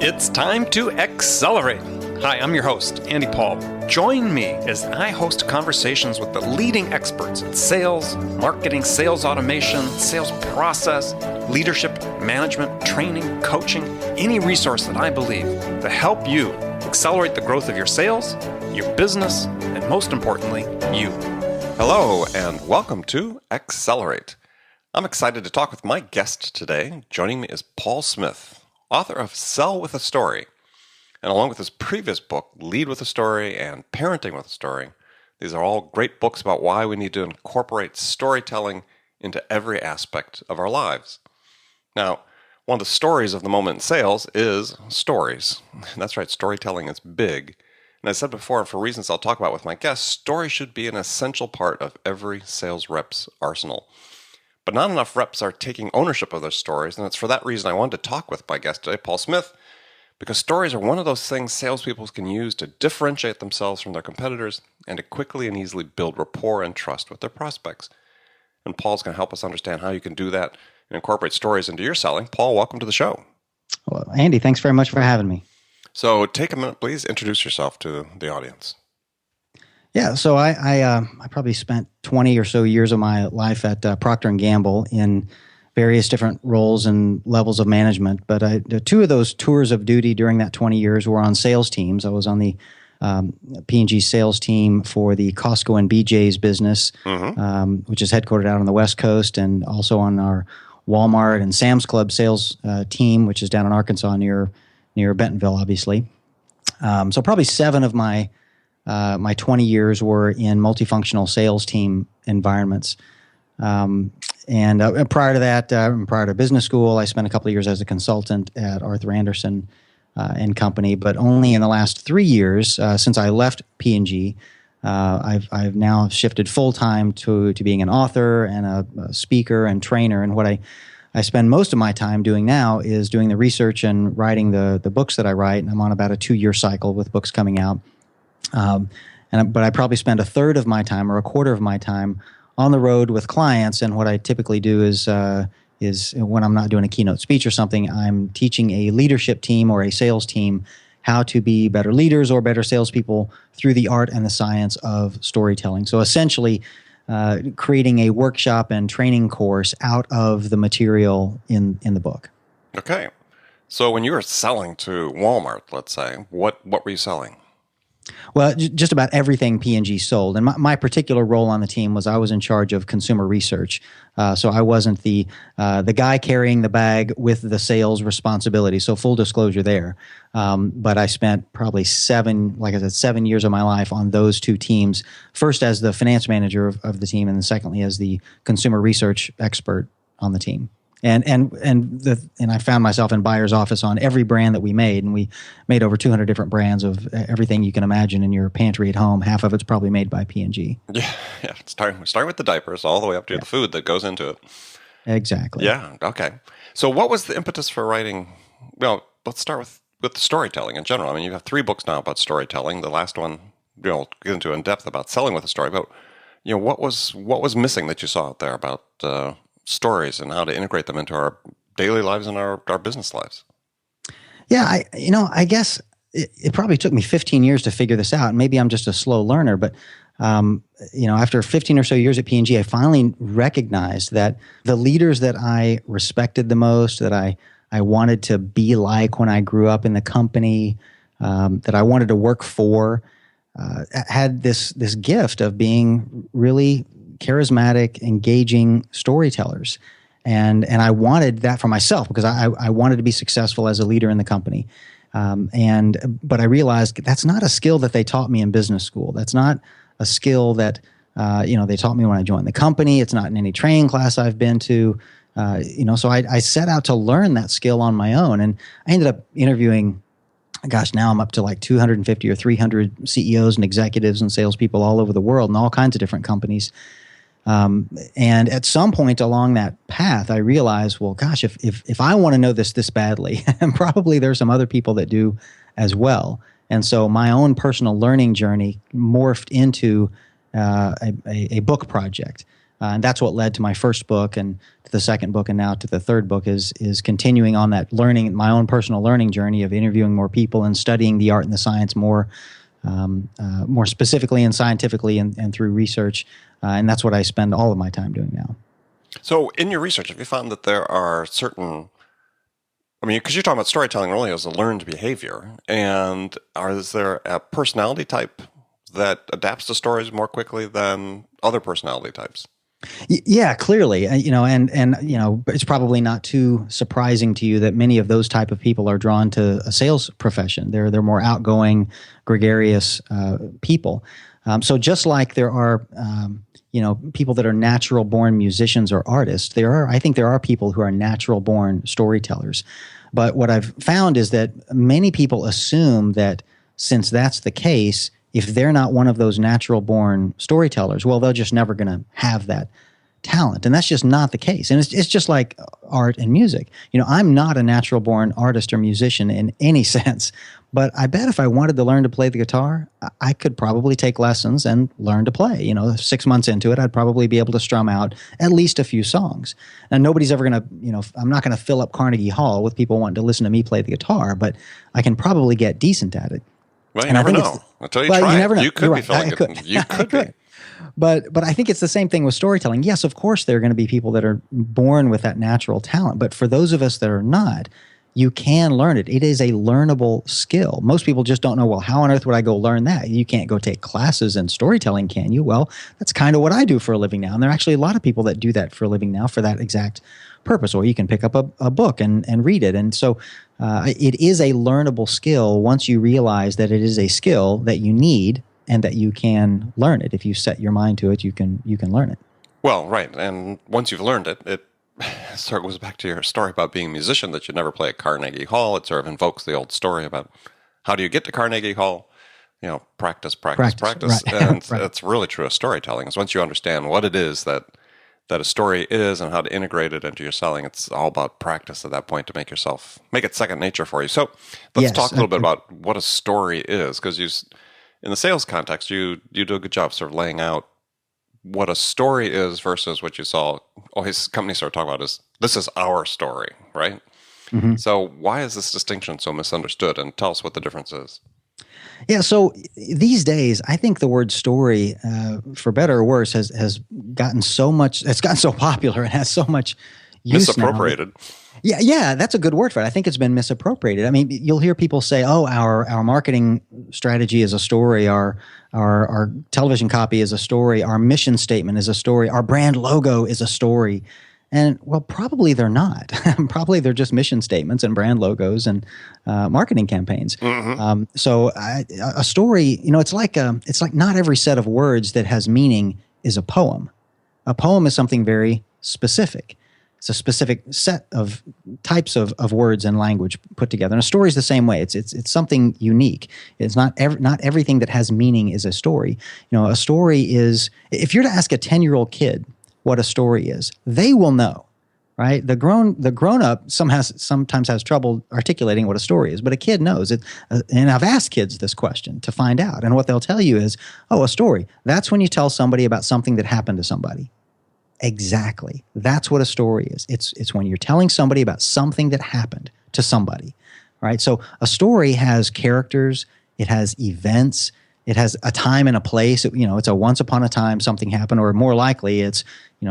It's time to accelerate. Hi, I'm your host, Andy Paul. Join me as I host conversations with the leading experts in sales, marketing, sales automation, sales process, leadership, management, training, coaching, any resource that I believe to help you accelerate the growth of your sales, your business, and most importantly, you. Hello, and welcome to Accelerate. I'm excited to talk with my guest today. Joining me is Paul Smith, author of Sell with a Story. And along with his previous book, Lead with a Story and Parenting with a Story, these are all great books about why we need to incorporate storytelling into every aspect of our lives. Now, one of the stories of the moment in sales is stories. That's right, storytelling is big. And as I said before, and for reasons I'll talk about with my guests, story should be an essential part of every sales rep's arsenal. But not enough reps are taking ownership of their stories, and it's for that reason I wanted to talk with my guest today, Paul Smith, because stories are one of those things salespeople can use to differentiate themselves from their competitors and to quickly and easily build rapport and trust with their prospects. And Paul's going to help us understand how you can do that and incorporate stories into your selling. Paul, welcome to the show. Well, Andy, thanks very much for having me. So take a minute, please. Introduce yourself to the audience. Yeah, so I probably spent 20 or so years of my life at Procter & Gamble in various different roles and levels of management. But two of those tours of duty during that 20 years were on sales teams. I was on the P&G sales team for the Costco and BJ's business, which is headquartered out on the West Coast, and also on our Walmart and Sam's Club sales team, which is down in Arkansas near Bentonville, obviously. So probably 7 of my 20 years were in multifunctional sales team environments. And prior to that, prior to business school, I spent a couple of years as a consultant at Arthur Andersen and Company. But only in the last 3 years, since I left P&G, I've now shifted full time to being an author and a speaker and trainer. And what I spend most of my time doing now is doing the research and writing the books that I write. And I'm on about a 2-year cycle with books coming out. But I probably spend a third of my time or a quarter of my time on the road with clients. And what I typically do is when I'm not doing a keynote speech or something, I'm teaching a leadership team or a sales team how to be better leaders or better salespeople through the art and the science of storytelling. So essentially, creating a workshop and training course out of the material in the book. Okay. So when you were selling to Walmart, let's say, what were you selling? Well, just about everything P&G sold. And my particular role on the team was I was in charge of consumer research. So I wasn't the guy carrying the bag with the sales responsibility. So full disclosure there. But I spent probably 7 years of my life on those 2 teams. First as the finance manager of the team, and then secondly as the consumer research expert on the team. And I found myself in buyer's office on every brand that we made, and we made over 200 different brands of everything you can imagine in your pantry at home. Half of it's probably made by P&G. Yeah. Starting with the diapers all the way up to the food that goes into it. Exactly. Yeah. Okay. So what was the impetus for writing? Well, let's start with the storytelling in general. I mean, you have 3 books now about storytelling. The last one, get into in depth about selling with a story. But what was missing that you saw out there about stories and how to integrate them into our daily lives and our business lives? Yeah, I guess it probably took me 15 years to figure this out. Maybe I'm just a slow learner, but after 15 or so years at P&G, I finally recognized that the leaders that I respected the most, that I wanted to be like when I grew up in the company, that I wanted to work for, had this gift of being really charismatic, engaging storytellers. And I wanted that for myself because I wanted to be successful as a leader in the company. But I realized that's not a skill that they taught me in business school. That's not a skill that they taught me when I joined the company. It's not in any training class I've been to. So I set out to learn that skill on my own. And I ended up interviewing, now I'm up to like 250 or 300 CEOs and executives and salespeople all over the world and all kinds of different companies. And at some point along that path, I realized, well, gosh, if I want to know this badly, and probably there's some other people that do as well. And so my own personal learning journey morphed into a book project. And that's what led to my first book and to the second book and now to the third book is continuing on that learning, my own personal learning journey of interviewing more people and studying the art and the science more specifically and scientifically and through research. And that's what I spend all of my time doing now. So in your research, have you found that there are certain, I mean, because you're talking about storytelling really as a learned behavior, and is there a personality type that adapts to stories more quickly than other personality types? Yeah, clearly, and it's probably not too surprising to you that many of those type of people are drawn to a sales profession. They're more outgoing, gregarious people. So just like there are, people that are natural born musicians or artists, I think there are people who are natural born storytellers. But what I've found is that many people assume that since that's the case, if they're not one of those natural born storytellers, well, they're just never going to have that talent. And that's just not the case. And it's just like art and music. I'm not a natural born artist or musician in any sense, but I bet if I wanted to learn to play the guitar, I could probably take lessons and learn to play. 6 months into it, I'd probably be able to strum out at least a few songs. And nobody's ever going to, I'm not going to fill up Carnegie Hall with people wanting to listen to me play the guitar, but I can probably get decent at it. Well, you never know. Until you try you never know. You could You're be filling it. You could be. But I think it's the same thing with storytelling. Yes, of course, there are going to be people that are born with that natural talent. But for those of us that are not, you can learn it. It is a learnable skill. Most people just don't know, well, how on earth would I go learn that? You can't go take classes in storytelling, can you? Well, that's kind of what I do for a living now. And there are actually a lot of people that do that for a living now for that exact purpose. Or you can pick up a book and read it. And so it is a learnable skill once you realize that it is a skill that you need and that you can learn it. If you set your mind to it, you can learn it. Well, right. And once you've learned it, it sort of goes back to your story about being a musician that you never play at Carnegie Hall. It sort of invokes the old story about how do you get to Carnegie Hall? Practice. Right. And Right. That's really true of storytelling. Is once you understand what it is that a story is and how to integrate it into your selling, it's all about practice at that point to make it second nature for you. So let's talk a little bit about what a story is, because in the sales context, you do a good job sort of laying out what a story is versus what you saw his company started talking about is this is our story, right? Mm-hmm. So why is this distinction so misunderstood? And tell us what the difference is. Yeah, so these days, I think the word story, for better or worse, has gotten so much, it's gotten so popular and has so much use misappropriated. Now. Yeah, that's a good word for it. I think it's been misappropriated. I mean, you'll hear people say, "Oh, our marketing strategy is a story, our television copy is a story, our mission statement is a story, our brand logo is a story." And well, probably they're not. Probably they're just mission statements and brand logos and marketing campaigns. Mm-hmm. So a story, it's like not every set of words that has meaning is a poem. A poem is something very specific. It's a specific set of types of words and language put together. And a story is the same way. It's something unique. It's not everything that has meaning is a story. A story is, if you're to ask a 10-year-old kid what a story is, they will know, right? The grown up sometimes has trouble articulating what a story is, but a kid knows it. And I've asked kids this question to find out, and what they'll tell you is, "Oh, a story. That's when you tell somebody about something that happened to somebody." Exactly. That's what a story is. It's when you're telling somebody about something that happened to somebody, right? So a story has characters, it has events, it has a time and a place. It's a once upon a time something happened, or more likely it's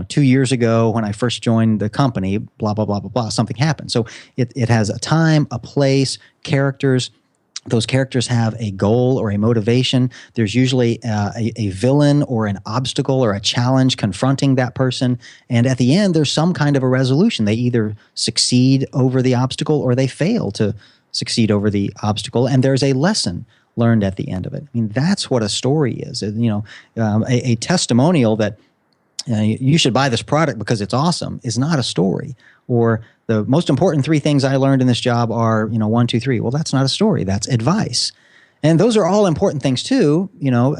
2 years ago when I first joined the company, blah, blah, blah, blah, blah, something happened. So it has a time, a place, characters. Those characters have a goal or a motivation. There's usually a villain or an obstacle or a challenge confronting that person. And at the end, there's some kind of a resolution. They either succeed over the obstacle or they fail to succeed over the obstacle. And there's a lesson learned at the end of it. I mean, that's what a story is. A testimonial that you should buy this product because it's awesome is not a story. Or the most important 3 things I learned in this job are, 1, 2, 3. Well, that's not a story. That's advice. And those are all important things too.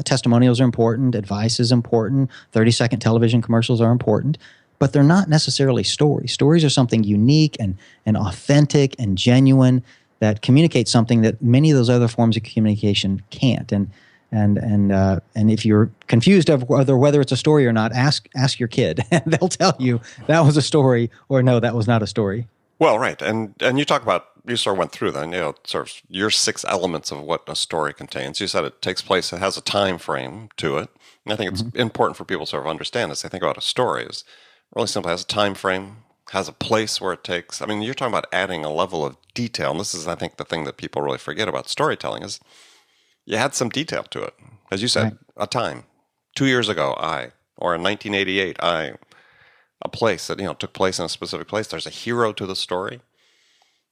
Testimonials are important. Advice is important. 30-second television commercials are important. But they're not necessarily stories. Stories are something unique and authentic and genuine that communicate something that many of those other forms of communication can't. And And if you're confused of whether it's a story or not, ask your kid, and they'll tell you that was a story or no, that was not a story. Well, right, and you talk about, you sort of went through then, sort of your 6 elements of what a story contains. You said it takes place, it has a time frame to it. And I think it's important for people to sort of understand as they think about a story. Is really simply has a time frame, has a place where it takes. I mean, you're talking about adding a level of detail, and this is, I think, the thing that people really forget about storytelling is you add some detail to it. As you said, right. A time, 2 years ago, or in 1988, a place that took place in a specific place. There's a hero to the story.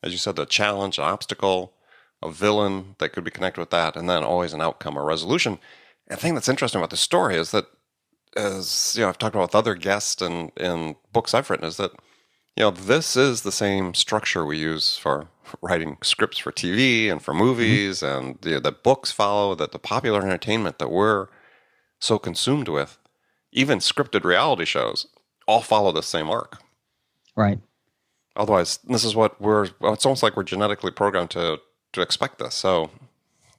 As you said, the challenge, an obstacle, a villain that could be connected with that, and then always an outcome or resolution. And the thing that's interesting about the story is that, as I've talked about with other guests and in books I've written, is that this is the same structure we use for writing scripts for TV and for movies, and that books follow, that the popular entertainment that we're so consumed with, even scripted reality shows, all follow the same arc. Right. Otherwise, this is what it's almost like we're genetically programmed to expect this. So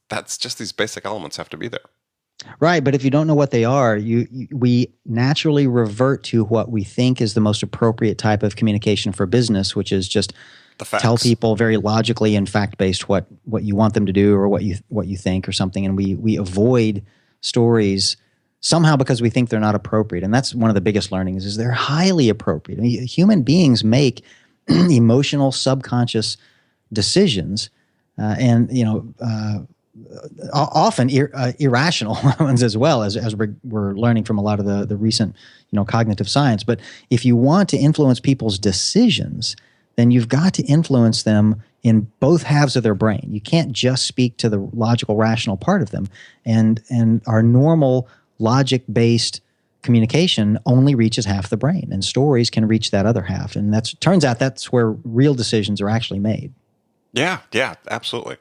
that's just, these basic elements have to be there. Right, but if you don't know what they are, we naturally revert to what we think is the most appropriate type of communication for business, which is just tell people very logically and fact-based what you want them to do or what you think or something, and we avoid stories somehow because we think they're not appropriate. And that's one of the biggest learnings, is they're highly appropriate. I mean, human beings make emotional, subconscious decisions, often irrational ones as well, as we're learning from a lot of the recent cognitive science. But if you want to influence people's decisions, then you've got to influence them in both halves of their brain. You can't just speak to the logical, rational part of them. And our normal logic-based communication only reaches half the brain, and stories can reach that other half. And turns out that's where real decisions are actually made. Yeah, absolutely.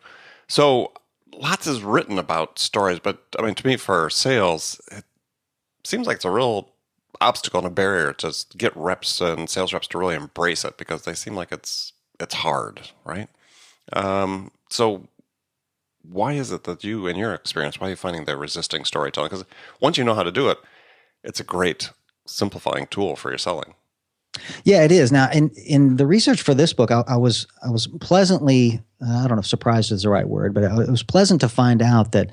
So lots is written about stories, but I mean, to me, for sales, it seems like it's a real obstacle and a barrier to get reps and sales reps to really embrace it, because they seem like it's hard, right? So why is it that you, in your experience, why are you finding they're resisting storytelling? Because once you know how to do it, it's a great simplifying tool for your selling. Yeah, it is. Now, in the research for this book, I was pleasantly, I don't know if surprised is the right word, but it was pleasant to find out that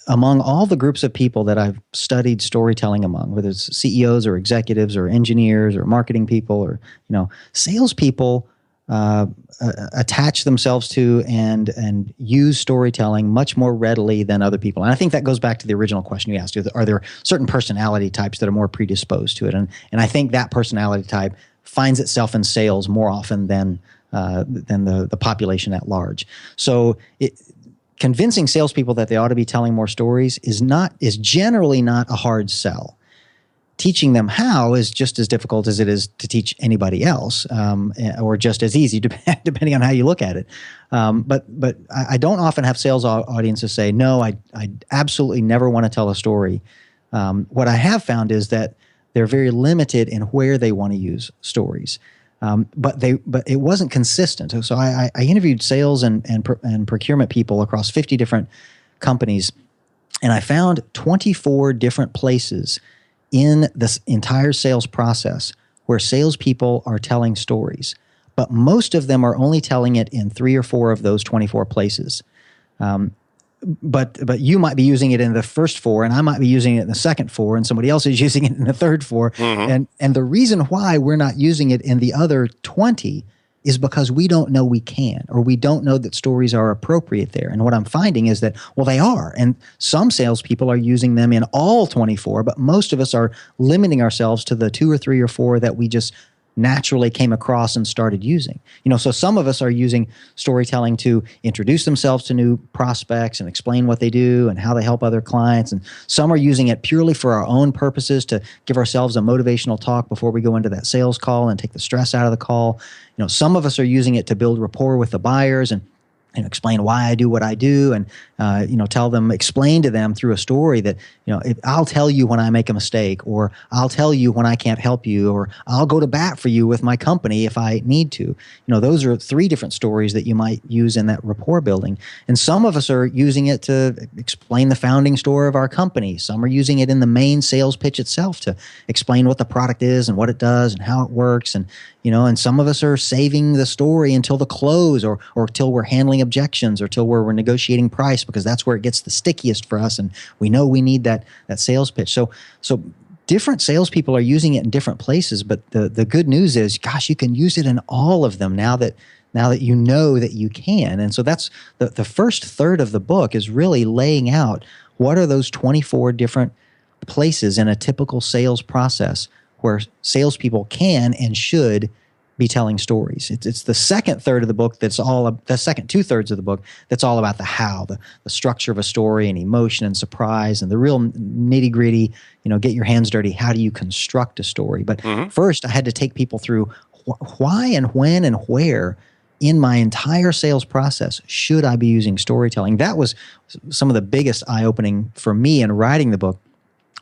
among all the groups of people that I've studied storytelling among, whether it's CEOs or executives or engineers or marketing people or salespeople, attach themselves to and use storytelling much more readily than other people. And I think that goes back to the original question you asked. Are there certain personality types that are more predisposed to it? And I think that personality type finds itself in sales more often than the population at large. So convincing salespeople that they ought to be telling more stories is generally not a hard sell. Teaching them how is just as difficult as it is to teach anybody else, or just as easy, depending on how you look at it. But I don't often have sales audiences say, no, I absolutely never want to tell a story. What I have found is that they're very limited in where they want to use stories. But it wasn't consistent. So I interviewed sales and procurement people across 50 different companies, and I found 24 different places in this entire sales process where salespeople are telling stories, but most of them are only telling it in 3 or 4 of those 24 places. But you might be using it in the first 4, and I might be using it in the second 4, and somebody else is using it in the third 4. Mm-hmm. And the reason why we're not using it in the other 20 is because we don't know we can, or we don't know that stories are appropriate there. And what I'm finding is that, well, they are. And some salespeople are using them in all 24, but most of us are limiting ourselves to the 2 or 3 or 4 that we just naturally came across and started using. So some of us are using storytelling to introduce themselves to new prospects and explain what they do and how they help other clients. And some are using it purely for our own purposes, to give ourselves a motivational talk before we go into that sales call and take the stress out of the call. Some of us are using it to build rapport with the buyers. And explain why I do what I do, and explain to them through a story that I'll tell you when I make a mistake, or I'll tell you when I can't help you, or I'll go to bat for you with my company if I need to. Those are 3 different stories that you might use in that rapport building. And some of us are using it to explain the founding story of our company. Some are using it in the main sales pitch itself to explain what the product is and what it does and how it works. And some of us are saving the story until the close, or till we're handling objections, or till we're negotiating price, because that's where it gets the stickiest for us, and we know we need that sales pitch. So different salespeople are using it in different places, but the good news is, gosh, you can use it in all of them now that you know that you can. And so that's the first third of the book is really laying out what are those 24 different places in a typical sales process where salespeople can and should be telling stories. It's the second third of the book the second 2/3 of the book that's all about the how, the structure of a story and emotion and surprise and the real nitty gritty, get your hands dirty. How do you construct a story? But first I had to take people through why and when and where in my entire sales process should I be using storytelling. That was some of the biggest eye-opening for me in writing the book,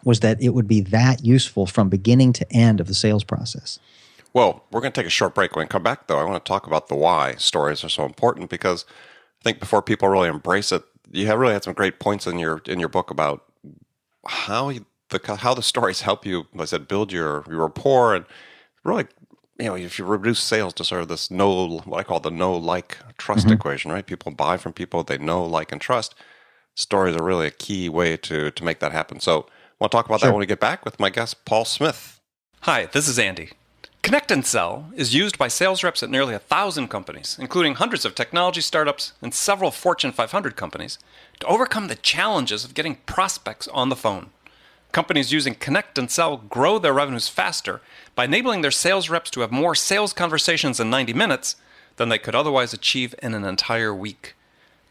was that it would be that useful from beginning to end of the sales process. Well, we're going to take a short break. When we come back, though, I want to talk about the why stories are so important, because I think before people really embrace it, you really had some great points in your book about how the stories help you, like I said, build your rapport, and really, if you reduce sales to sort of this what I call the know, like, trust equation, right? People buy from people they know, like, and trust. Stories are really a key way to make that happen. So I want to talk about that when we get back with my guest, Paul Smith. Hi, this is Andy. Connect and Sell is used by sales reps at nearly 1,000 companies, including hundreds of technology startups and several Fortune 500 companies, to overcome the challenges of getting prospects on the phone. Companies using Connect and Sell grow their revenues faster by enabling their sales reps to have more sales conversations in 90 minutes than they could otherwise achieve in an entire week.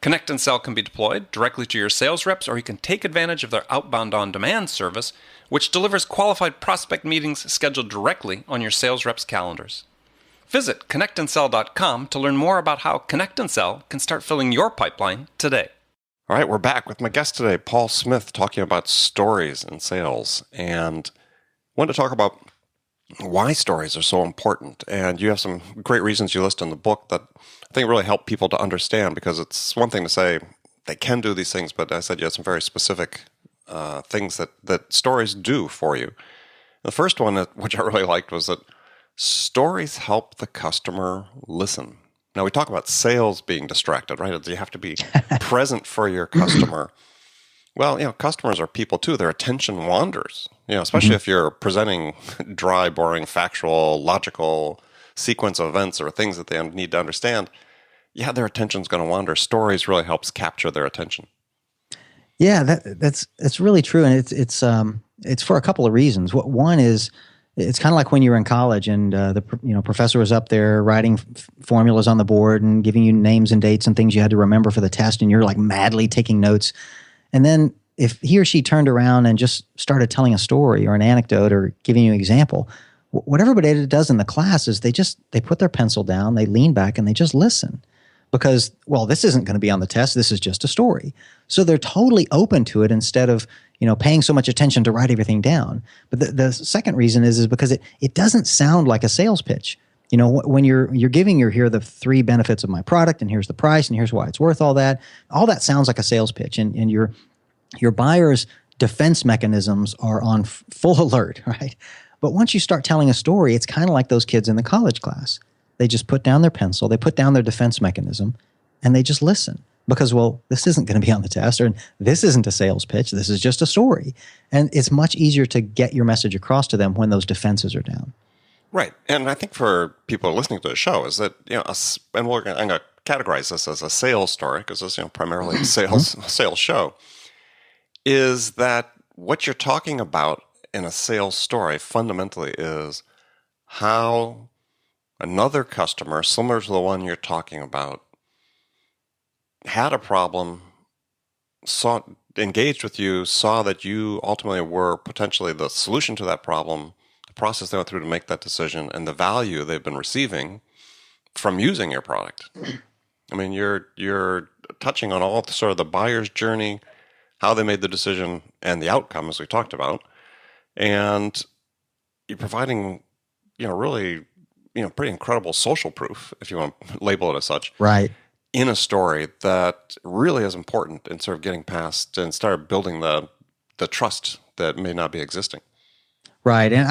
Connect and Sell can be deployed directly to your sales reps, or you can take advantage of their outbound on-demand service, which delivers qualified prospect meetings scheduled directly on your sales reps' calendars. Visit connectandsell.com to learn more about how Connect and Sell can start filling your pipeline today. All right, we're back with my guest today, Paul Smith, talking about stories and sales. And I wanted to talk about why stories are so important. And you have some great reasons you list in the book that I think really help people to understand, because it's one thing to say they can do these things, but I said you had some very specific things that stories do for you. The first one, which I really liked, was that stories help the customer listen. Now, we talk about sales being distracted, right? You have to be present for your customer. Well, customers are people too. Their attention wanders, especially if you're presenting dry, boring, factual, logical sequence of events or things that they need to understand. Yeah, their attention's going to wander. Stories really helps capture their attention. Yeah, that's really true, and it's for a couple of reasons. One is, it's kind of like when you were in college and the professor was up there writing formulas on the board and giving you names and dates and things you had to remember for the test, and you're like madly taking notes. And then if he or she turned around and just started telling a story or an anecdote or giving you an example, what everybody does in the class is they put their pencil down, they lean back, and they just listen. Because, well, this isn't going to be on the test. This is just a story. So they're totally open to it instead of, paying so much attention to write everything down. But the second reason is because it doesn't sound like a sales pitch. When you're giving here are the 3 benefits of my product, and here's the price, and here's why it's worth all that sounds like a sales pitch. And your buyer's defense mechanisms are on full alert, right? But once you start telling a story, it's kind of like those kids in the college class. They just put down their pencil, they put down their defense mechanism, and they just listen. Because, well, this isn't going to be on the test, or this isn't a sales pitch, this is just a story. And it's much easier to get your message across to them when those defenses are down. Right. And I think for people listening to the show is that, and I'm going to categorize this as a sales story, because it's primarily a sales show, is that what you're talking about in a sales story fundamentally is how another customer, similar to the one you're talking about, had a problem, engaged with you, saw that you ultimately were potentially the solution to that problem, the process they went through to make that decision, and the value they've been receiving from using your product. And I mean, you're touching on all the sort of the buyer's journey, how they made the decision, and the outcome, as we talked about, and you're providing, really, pretty incredible social proof, if you want to label it as such, Right. in a story that really is important in sort of getting past and start building the trust that may not be existing. Right. And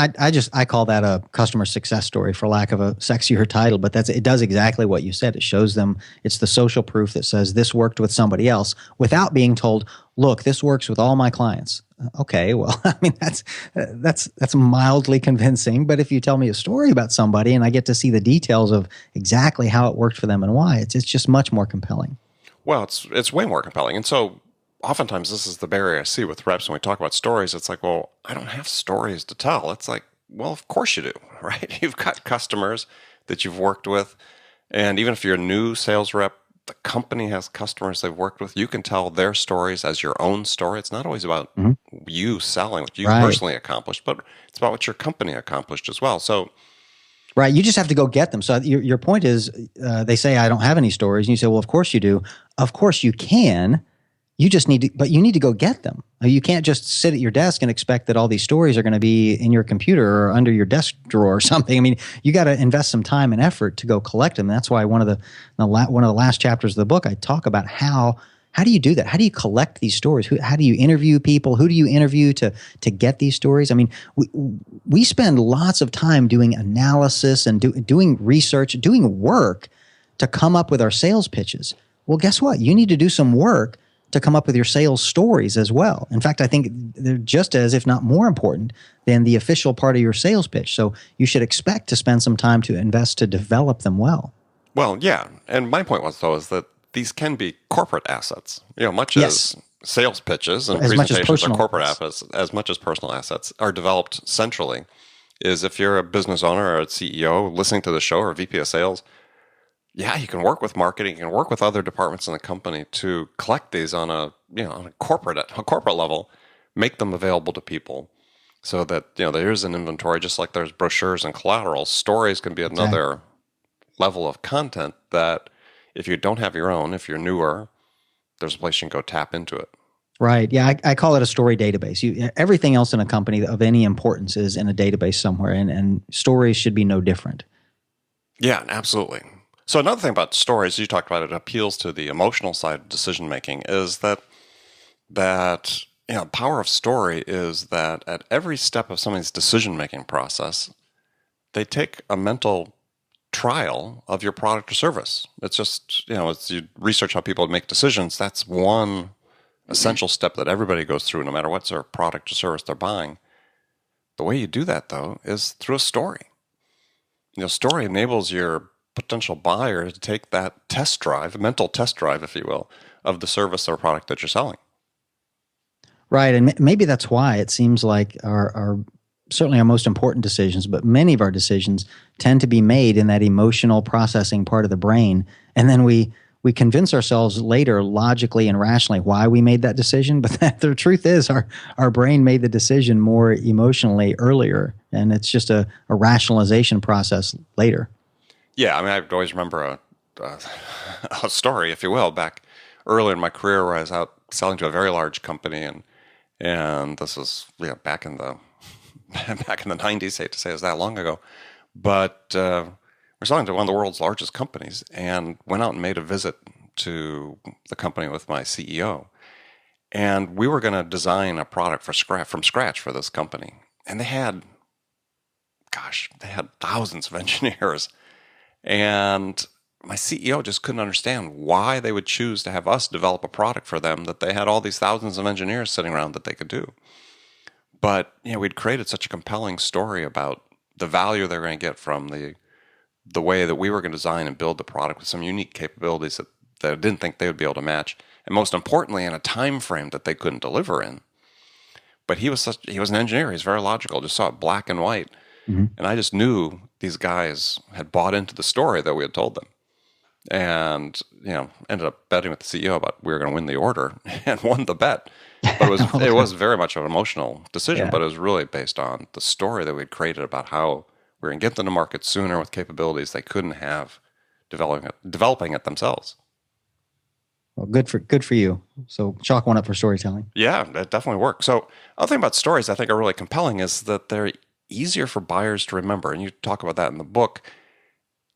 I call that a customer success story, for lack of a sexier title, but it does exactly what you said. It shows them, it's the social proof that says this worked with somebody else without being told, look, this works with all my clients. Okay, well, I mean, that's mildly convincing, but if you tell me a story about somebody and I get to see the details of exactly how it worked for them and why, it's just much more compelling. Well, it's way more compelling. And so oftentimes this is the barrier I see with reps when we talk about stories. It's like, well, I don't have stories to tell. It's like, well, of course you do, right? You've got customers that you've worked with. And even if you're a new sales rep, the company has customers they've worked with. You can tell their stories as your own story. It's not always about you selling what you personally accomplished, but it's about what your company accomplished as well. So, right, you just have to go get them. So your point is, they say, I don't have any stories. And you say, well, of course you do. Of course you can. You just need to, but you need to go get them. You can't just sit at your desk and expect that all these stories are going to be in your computer or under your desk drawer or something. I mean, you got to invest some time and effort to go collect them. That's why one of the last chapters of the book, I talk about how do you do that? How do you collect these stories? How do you interview people? Who do you interview to get these stories? I mean, we spend lots of time doing analysis and doing research, doing work to come up with our sales pitches. Well, guess what? You need to do some work to come up with your sales stories as well. In fact, I think they're just as, if not more important than the official part of your sales pitch. So you should expect to spend some time to invest to develop them well. Well, yeah. And my point was, though, is that these can be corporate assets, much as sales pitches and presentations are corporate assets, as much as personal assets are developed centrally. Is if you're a business owner or a CEO listening to the show or a VP of sales, yeah, you can work with marketing, you can work with other departments in the company to collect these on a corporate level, make them available to people, so that there is an inventory, just like there's brochures and collateral. Stories can be another level of content that if you don't have your own, if you're newer, there's a place you can go tap into it. Right. Yeah, I call it a story database. Everything else in a company of any importance is in a database somewhere, and stories should be no different. Yeah, absolutely. So another thing about stories, you talked about it appeals to the emotional side of decision making, is that power of story is that at every step of somebody's decision making process, they take a mental trial of your product or service. It's just, as you research how people make decisions, that's one essential step that everybody goes through, no matter what sort of product or service they're buying. The way you do that, though, is through a story. Story enables your potential buyer to take that test drive, a mental test drive, if you will, of the service or product that you're selling. Right, and maybe that's why it seems like our certainly our most important decisions, but many of our decisions tend to be made in that emotional processing part of the brain, and then we convince ourselves later logically and rationally why we made that decision, but the truth is our brain made the decision more emotionally earlier, and it's just a rationalization process later. Yeah, I mean, I always remember a story, if you will, back early in my career where I was out selling to a very large company, and this was back in the 90s. Hate to say it was that long ago, but we're selling to one of the world's largest companies, and went out and made a visit to the company with my CEO, and we were going to design a product from scratch for this company, and they had thousands of engineers. And my CEO just couldn't understand why they would choose to have us develop a product for them that they had all these thousands of engineers sitting around that they could do. But we'd created such a compelling story about the value they're going to get from the way that we were going to design and build the product with some unique capabilities that I didn't think they would be able to match, and most importantly, in a time frame that they couldn't deliver in. But he was an engineer. He's very logical. Just saw it black and white. Mm-hmm. And I just knew these guys had bought into the story that we had told them, and ended up betting with the CEO about we were going to win the order, and won the bet. But it was very much an emotional decision, but it was really based on the story that we'd created about how we were going to get them to market sooner with capabilities they couldn't have developing it themselves. Well, good for you. So chalk one up for storytelling. Yeah, that definitely works. So, other thing about stories I think are really compelling is that they're easier for buyers to remember. And you talk about that in the book,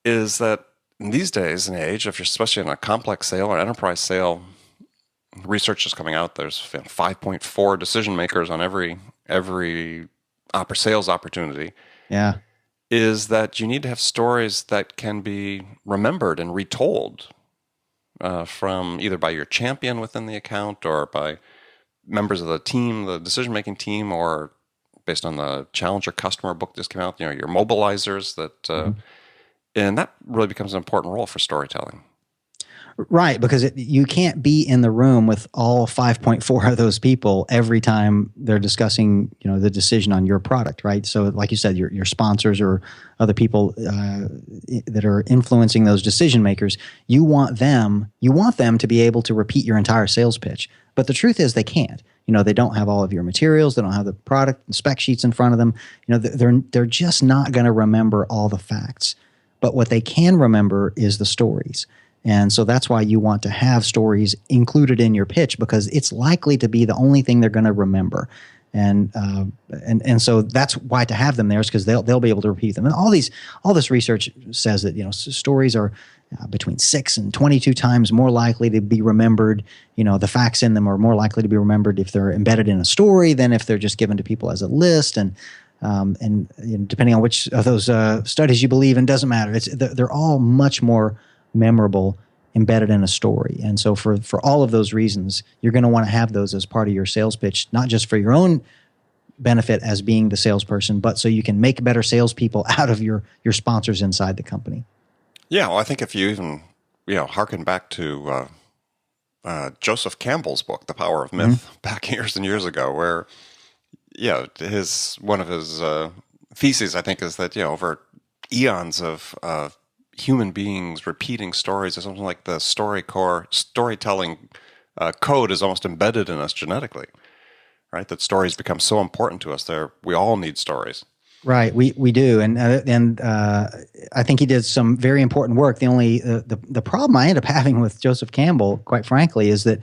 is that in these days and age, if you're especially in a complex sale or enterprise sale, research is coming out. There's 5.4 decision makers on every sales opportunity. Yeah. Is that you need to have stories that can be remembered and retold from either by your champion within the account or by members of the team, the decision-making team, or based on the Challenger customer book that's come out, your mobilizers that, and that really becomes an important role for storytelling. Right, because you can't be in the room with all 5.4 of those people every time they're discussing, the decision on your product, right? So, like you said, your sponsors or other people that are influencing those decision makers, you want them to be able to repeat your entire sales pitch. But the truth is, they can't. They don't have all of your materials. They don't have the product and spec sheets in front of them. They're just not going to remember all the facts. But what they can remember is the stories. And so that's why you want to have stories included in your pitch, because it's likely to be the only thing they're going to remember. And so that's why to have them there is because they'll be able to repeat them. And all this research says that stories are between 6 and 22 times more likely to be remembered. The facts in them are more likely to be remembered if they're embedded in a story than if they're just given to people as a list. And depending on which of those studies you believe in, doesn't matter. They're all much more memorable embedded in a story. And so for all of those reasons, you're going to want to have those as part of your sales pitch, not just for your own benefit as being the salesperson, but so you can make better salespeople out of your sponsors inside the company. Yeah, well, I think if you even harken back to Joseph Campbell's book, The Power of Myth, back years and years ago, where one of his theses, I think, is that over eons of human beings repeating stories, or something like the storytelling code is almost embedded in us genetically, right? That stories become so important to us. We all need stories. Right, we do, and I think he did some very important work. The problem I end up having with Joseph Campbell, quite frankly, is that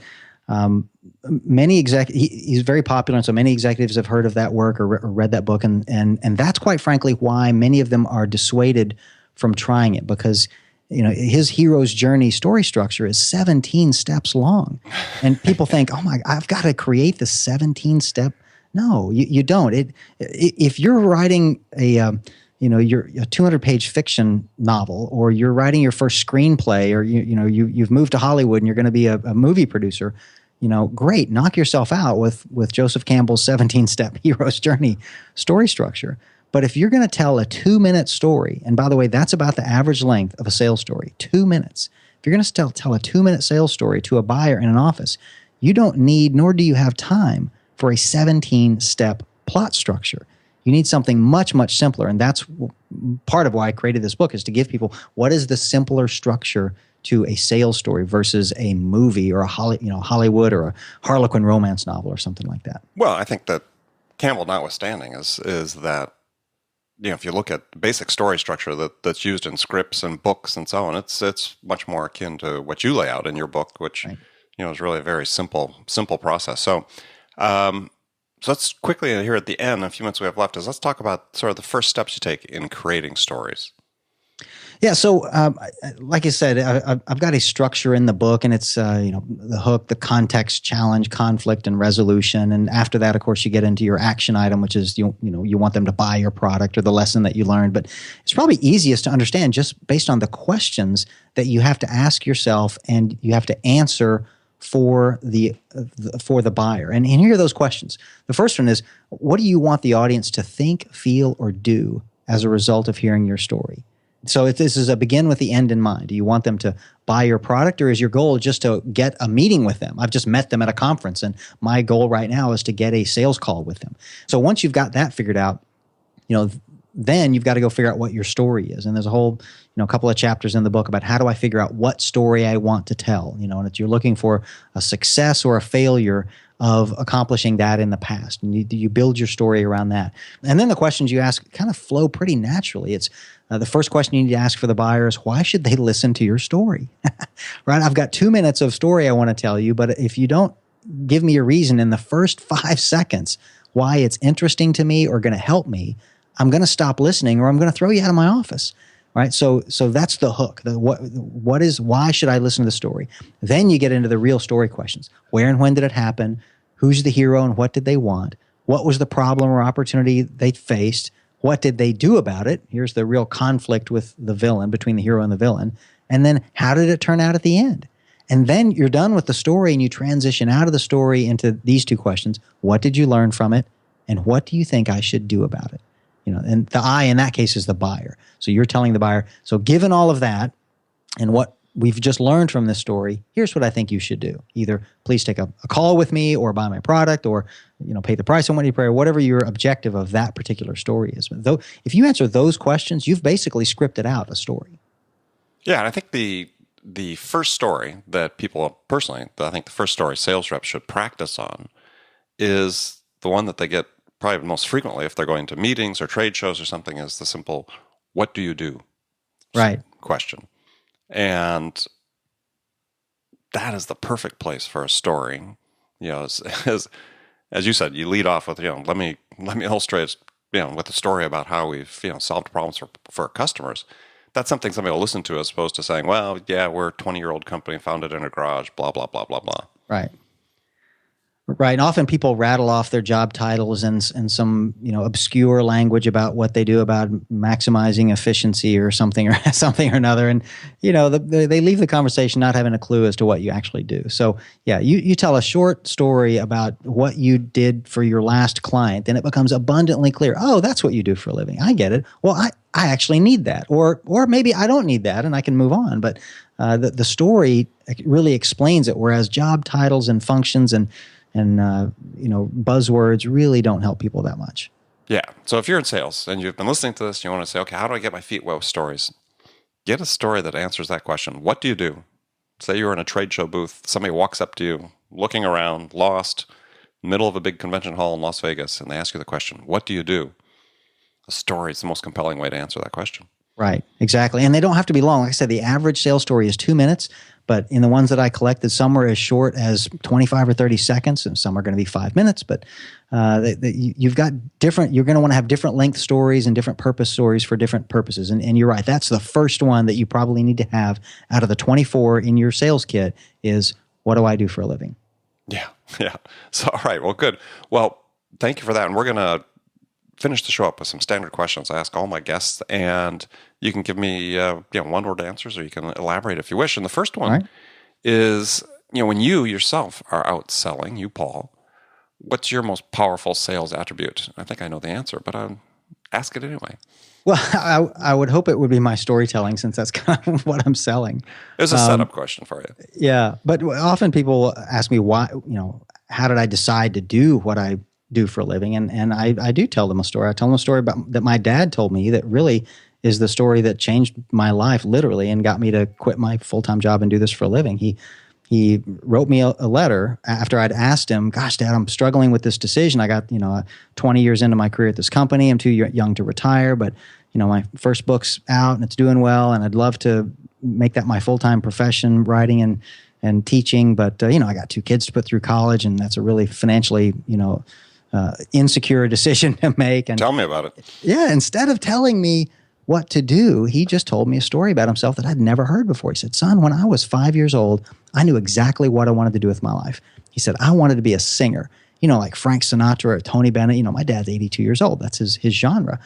he's very popular, and so many executives have heard of that work or read that book, and that's quite frankly why many of them are dissuaded from trying it, because his hero's journey story structure is 17 steps long, and people think, oh my, I've got to create the 17-step. No, you don't. If you're writing a 200-page fiction novel, or you're writing your first screenplay, or you've moved to Hollywood and you're going to be a movie producer, great, knock yourself out with Joseph Campbell's 17-step hero's journey story structure. But if you're going to tell a 2-minute story, and by the way, that's about the average length of a sales story, 2 minutes. If you're going to tell a 2-minute sales story to a buyer in an office, you don't need, nor do you have time for a 17-step plot structure. You need something much, much simpler. And that's part of why I created this book, is to give people what is the simpler structure to a sales story versus a movie or a Hollywood or a Harlequin romance novel or something like that. Well, I think that Campbell notwithstanding is that if you look at basic story structure that's used in scripts and books and so on, it's much more akin to what you lay out in your book, which right. Is really a very simple process. So let's quickly here at the end, a few minutes we have left, let's talk about sort of the first steps you take in creating stories. Yeah, so like I said, I've got a structure in the book, and it's the hook, the context, challenge, conflict, and resolution. And after that, of course, you get into your action item, which is you want them to buy your product or the lesson that you learned. But it's probably easiest to understand just based on the questions that you have to ask yourself and you have to answer for the buyer. And here are those questions. The first one is, what do you want the audience to think, feel, or do as a result of hearing your story? So this is a begin with the end in mind. Do you want them to buy your product, or is your goal just to get a meeting with them? I've just met them at a conference, and my goal right now is to get a sales call with them. So once you've got that figured out, then you've got to go figure out what your story is. And there's a whole, couple of chapters in the book about how do I figure out what story I want to tell. And if you're looking for a success or a failure, of accomplishing that in the past. And you build your story around that. And then the questions you ask kind of flow pretty naturally. It's the first question you need to ask for the buyer is, why should they listen to your story? Right? I've got 2 minutes of story I want to tell you, but if you don't give me a reason in the first 5 seconds why it's interesting to me or going to help me, I'm going to stop listening or I'm going to throw you out of my office. Right? So that's the hook. Why should I listen to the story? Then you get into the real story questions. Where and when did it happen? Who's the hero and what did they want? What was the problem or opportunity they faced? What did they do about it? Here's the real conflict with the villain, between the hero and the villain. And then how did it turn out at the end? And then you're done with the story and you transition out of the story into these two questions. What did you learn from it? And what do you think I should do about it? And the I in that case is the buyer. So you're telling the buyer, so given all of that and what we've just learned from this story, here's what I think you should do. Either please take a call with me or buy my product or, pay the price on what you pay or whatever your objective of that particular story is. But though, if you answer those questions, you've basically scripted out a story. Yeah, and I think the first story that people, personally, I think the first story sales reps should practice on is the one that they get probably most frequently if they're going to meetings or trade shows or something, is the simple, what do you do? Right. Question. And that is the perfect place for a story. As you said, you lead off with, let me illustrate, with a story about how we've, solved problems for our customers. That's something somebody will listen to as opposed to saying, well, yeah, we're a 20-year-old company founded in a garage, blah, blah, blah, blah, blah. Right. Right. And often people rattle off their job titles and some, obscure language about what they do about maximizing efficiency or something or another. And, they leave the conversation not having a clue as to what you actually do. So, yeah, you tell a short story about what you did for your last client, then it becomes abundantly clear. Oh, that's what you do for a living. I get it. Well, I actually need that. Or maybe I don't need that and I can move on. But the story really explains it, whereas job titles and functions and buzzwords really don't help people that much. Yeah. So if you're in sales and you've been listening to this, and you want to say, okay, how do I get my feet wet with stories? Get a story that answers that question. What do you do? Say you're in a trade show booth. Somebody walks up to you, looking around, lost, middle of a big convention hall in Las Vegas, and they ask you the question, what do you do? A story is the most compelling way to answer that question. Right. Exactly. And they don't have to be long. Like I said, the average sales story is 2 minutes. But in the ones that I collected, some are as short as 25 or 30 seconds, and some are going to be 5 minutes. But you've got different. You're going to want to have different length stories and different purpose stories for different purposes. And you're right. That's the first one that you probably need to have out of the 24 in your sales kit is, what do I do for a living? Yeah. Yeah. So, all right. Well, good. Well, thank you for that. And we're going to finish the show up with some standard questions I ask all my guests, and you can give me one-word answers, or you can elaborate if you wish. And the first one is, when you yourself are out selling, you, Paul, what's your most powerful sales attribute? I think I know the answer, but I'll ask it anyway. Well, I would hope it would be my storytelling, since that's kind of what I'm selling. It's a setup question for you. Yeah, but often people ask me why, how did I decide to do what I do for a living? And I do tell them a story. I tell them a story about that my dad told me that really is the story that changed my life literally and got me to quit my full-time job and do this for a living. He wrote me a letter after I'd asked him, gosh, Dad, I'm struggling with this decision. I got, 20 years into my career at this company. I'm too young to retire, but, my first book's out and it's doing well. And I'd love to make that my full-time profession, writing and teaching. But, I got 2 kids to put through college, and that's a really financially, insecure decision to make. And tell me about it. Yeah. Instead of telling me what to do, he just told me a story about himself that I'd never heard before. He said, son, when I was 5 years old, I knew exactly what I wanted to do with my life. He said, I wanted to be a singer, like Frank Sinatra or Tony Bennett. My dad's 82 years old. That's his genre.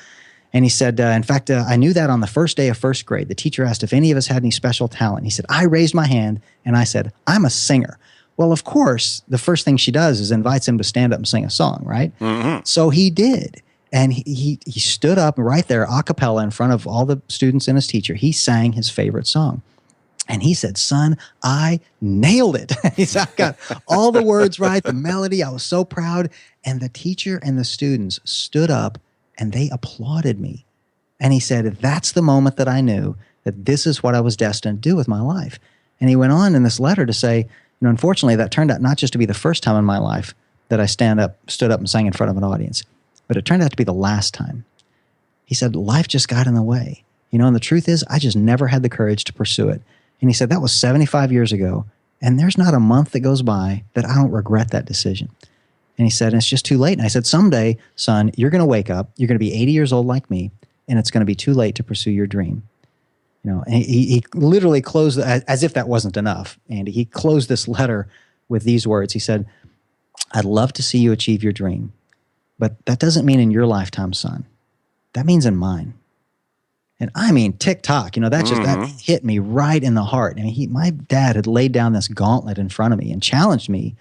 And he said, in fact, I knew that on the first day of first grade. The teacher asked if any of us had any special talent. He said, I raised my hand and I said, I'm a singer. Well, of course, the first thing she does is invites him to stand up and sing a song, right? Mm-hmm. So he did. And he stood up right there a cappella in front of all the students and his teacher. He sang his favorite song. And he said, son, I nailed it. He said, I got all the words right, the melody. I was so proud. And the teacher and the students stood up and they applauded me. And he said, that's the moment that I knew that this is what I was destined to do with my life. And he went on in this letter to say, Unfortunately, that turned out not just to be the first time in my life that I stood up and sang in front of an audience, but it turned out to be the last time. He said, life just got in the way. And the truth is, I just never had the courage to pursue it. And he said, that was 75 years ago, and there's not a month that goes by that I don't regret that decision. And he said, and it's just too late. And I said, someday, son, you're going to wake up, you're going to be 80 years old like me, and it's going to be too late to pursue your dream. And he literally closed, as if that wasn't enough, Andy, he closed this letter with these words. He said, I'd love to see you achieve your dream, but that doesn't mean in your lifetime, son. That means in mine. And I mean, tick-tock, that hit me right in the heart. My dad had laid down this gauntlet in front of me and challenged me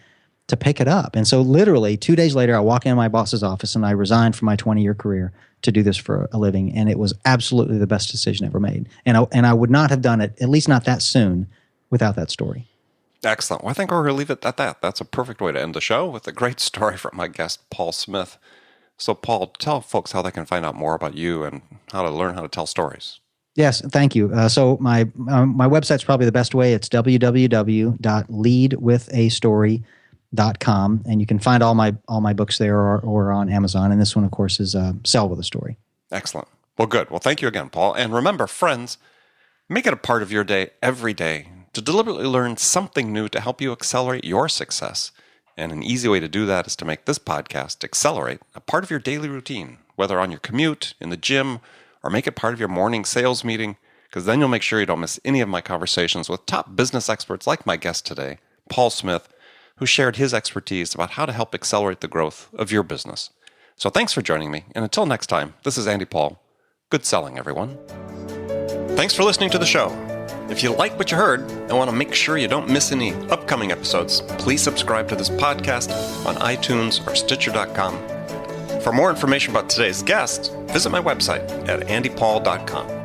to pick it up. And so literally 2 days later, I walk into my boss's office and I resigned from my 20-year career to do this for a living. And it was absolutely the best decision ever made. And I would not have done it, at least not that soon, without that story. Excellent. Well, I think we're going to leave it at that. That's a perfect way to end the show with a great story from my guest, Paul Smith. So, Paul, tell folks how they can find out more about you and how to learn how to tell stories. Yes, thank you. So my website's probably the best way. It's www.leadwithastory.com, and you can find all my books there or on Amazon. And this one, of course, is Sell with a Story. Excellent. Well, good. Well, thank you again, Paul. And remember, friends, make it a part of your day every day to deliberately learn something new to help you accelerate your success. And an easy way to do that is to make this podcast, Accelerate, a part of your daily routine, whether on your commute, in the gym, or make it part of your morning sales meeting, because then you'll make sure you don't miss any of my conversations with top business experts like my guest today, Paul Smith, who shared his expertise about how to help accelerate the growth of your business. So thanks for joining me, and until next time, this is Andy Paul. Good selling, everyone. Thanks for listening to the show. If you like what you heard and want to make sure you don't miss any upcoming episodes, please subscribe to this podcast on iTunes or Stitcher.com. For more information about today's guest, visit my website at andypaul.com.